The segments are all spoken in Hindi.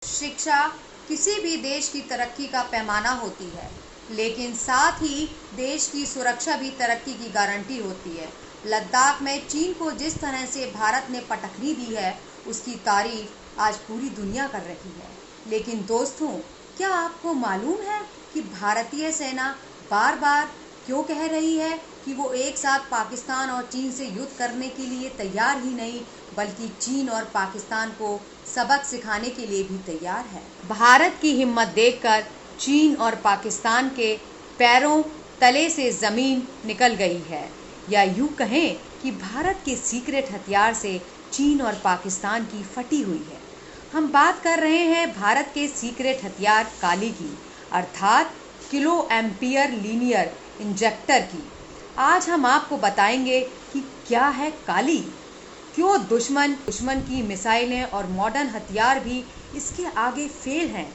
शिक्षा किसी भी देश की तरक्की का पैमाना होती है, लेकिन साथ ही देश की सुरक्षा भी तरक्की की गारंटी होती है। लद्दाख में चीन को जिस तरह से भारत ने पटखनी दी है, उसकी तारीफ आज पूरी दुनिया कर रही है। लेकिन दोस्तों, क्या आपको मालूम है कि भारतीय सेना बार बार क्यों कह रही है कि वो एक साथ पाकिस्तान और चीन से युद्ध करने के लिए तैयार ही नहीं, बल्कि चीन और पाकिस्तान को सबक सिखाने के लिए भी तैयार है। भारत की हिम्मत देखकर चीन और पाकिस्तान के पैरों तले से जमीन निकल गई है, या यूं कहें कि भारत के सीक्रेट हथियार से चीन और पाकिस्तान की फटी हुई है। हम बात कर रहे हैं भारत के सीक्रेट हथियार काली की, अर्थात किलो एम्पियर लीनियर इंजेक्टर की। आज हम आपको बताएंगे कि क्या है काली, क्यों दुश्मन की मिसाइलें और मॉडर्न हथियार भी इसके आगे फेल हैं,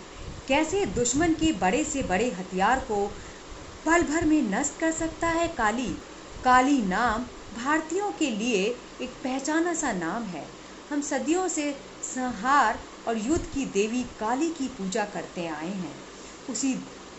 कैसे दुश्मन के बड़े से बड़े हथियार को पल भर में नष्ट कर सकता है काली। काली नाम भारतीयों के लिए एक पहचाना सा नाम है। हम सदियों से संहार और युद्ध की देवी काली की पूजा करते आए हैं। उसी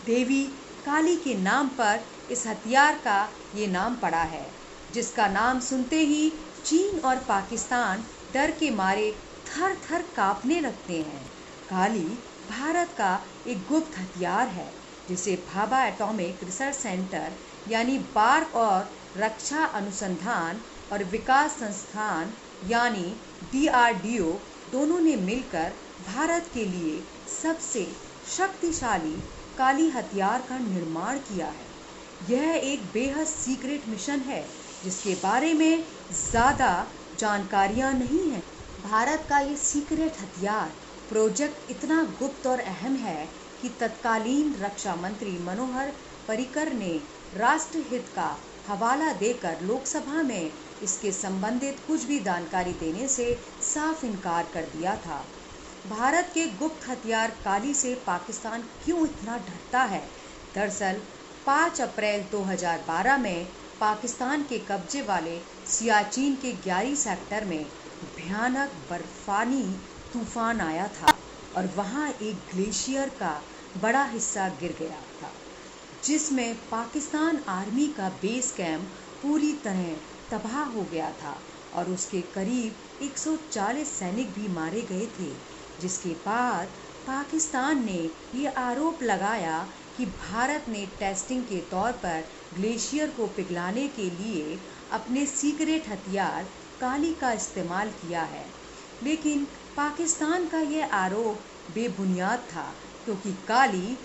देवी काली के नाम पर इस हथियार का ये नाम पड़ा है, जिसका नाम सुनते ही चीन और पाकिस्तान डर के मारे थर थर कांपने लगते हैं। काली भारत का एक गुप्त हथियार है, जिसे भाभा एटॉमिक रिसर्च सेंटर यानी पार्क और रक्षा अनुसंधान और विकास संस्थान यानी DRDO दोनों ने मिलकर भारत के लिए सबसे शक्तिशाली काली हथियार का निर्माण किया है। यह एक बेहद सीक्रेट मिशन है, जिसके बारे में ज़्यादा जानकारियां नहीं हैं। भारत का ये सीक्रेट हथियार प्रोजेक्ट इतना गुप्त और अहम है कि तत्कालीन रक्षा मंत्री मनोहर पर्रिकर ने राष्ट्रहित का हवाला देकर लोकसभा में इसके संबंधित कुछ भी जानकारी देने से साफ इनकार कर दिया था। भारत के गुप्त हथियार काली से पाकिस्तान क्यों इतना डरता है? दरअसल 5 अप्रैल 2012 में पाकिस्तान के कब्जे वाले सियाचिन के 11 सेक्टर में भयानक बर्फानी तूफान आया था और वहां एक ग्लेशियर का बड़ा हिस्सा गिर गया था, जिसमें पाकिस्तान आर्मी का बेस कैंप पूरी तरह तबाह हो गया था और उसके करीब 140 सैनिक भी मारे गए थे। जिसके बाद पाकिस्तान ने ये आरोप लगाया कि भारत ने टेस्टिंग के तौर पर ग्लेशियर को पिघलाने के लिए अपने सीक्रेट हथियार काली का इस्तेमाल किया है। लेकिन पाकिस्तान का यह आरोप बेबुनियाद था, क्योंकि काली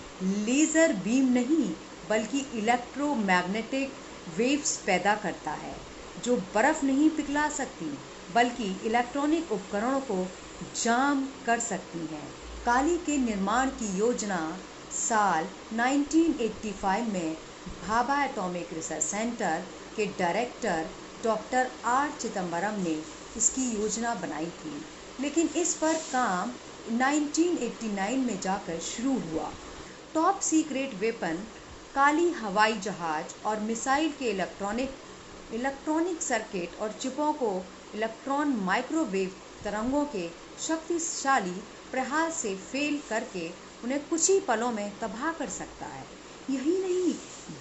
लेज़र बीम नहीं बल्कि इलेक्ट्रोमैग्नेटिक वेव्स पैदा करता है, जो बर्फ़ नहीं पिघला सकती बल्कि इलेक्ट्रॉनिक उपकरणों को जाम कर सकती हैं। काली के निर्माण की योजना साल 1985 में भाभा एटॉमिक रिसर्च सेंटर के डायरेक्टर डॉक्टर R चिदम्बरम ने इसकी योजना बनाई थी, लेकिन इस पर काम 1989 में जाकर शुरू हुआ। टॉप सीक्रेट वेपन काली हवाई जहाज और मिसाइल के इलेक्ट्रॉनिक सर्किट और चिपों को इलेक्ट्रॉन माइक्रोवेव तरंगों के शक्तिशाली प्रहार से फेल करके उन्हें कुछ ही पलों में तबाह कर सकता है। यही नहीं,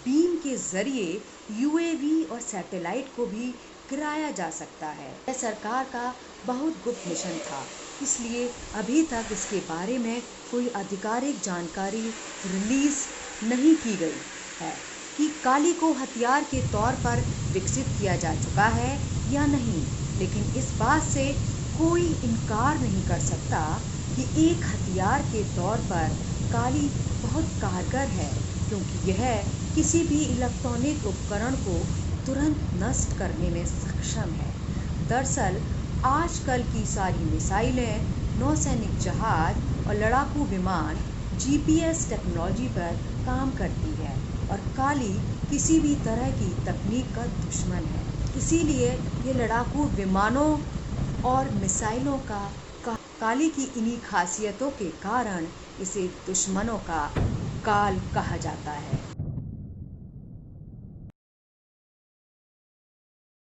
बीम के जरिए UAV और सैटेलाइट को भी गिराया जा सकता है। यह सरकार का बहुत गुप्त मिशन था, इसलिए अभी तक इसके बारे में कोई आधिकारिक जानकारी रिलीज नहीं की गई है कि काली को हथियार के तौर पर विकसित किया जा चुका है या नहीं। लेकिन इस बात से कोई इनकार नहीं कर सकता कि एक हथियार के तौर पर काली बहुत कारगर है, क्योंकि यह किसी भी इलेक्ट्रॉनिक उपकरण को तुरंत नष्ट करने में सक्षम है। दरअसल आजकल की सारी मिसाइलें, नौसैनिक जहाज और लड़ाकू विमान GPS टेक्नोलॉजी पर काम करती है और काली किसी भी तरह की तकनीक का दुश्मन है। इसीलिए ये लड़ाकू विमानों और मिसाइलों का काली की इन्हीं खासियतों के कारण इसे दुश्मनों का काल कहा जाता है।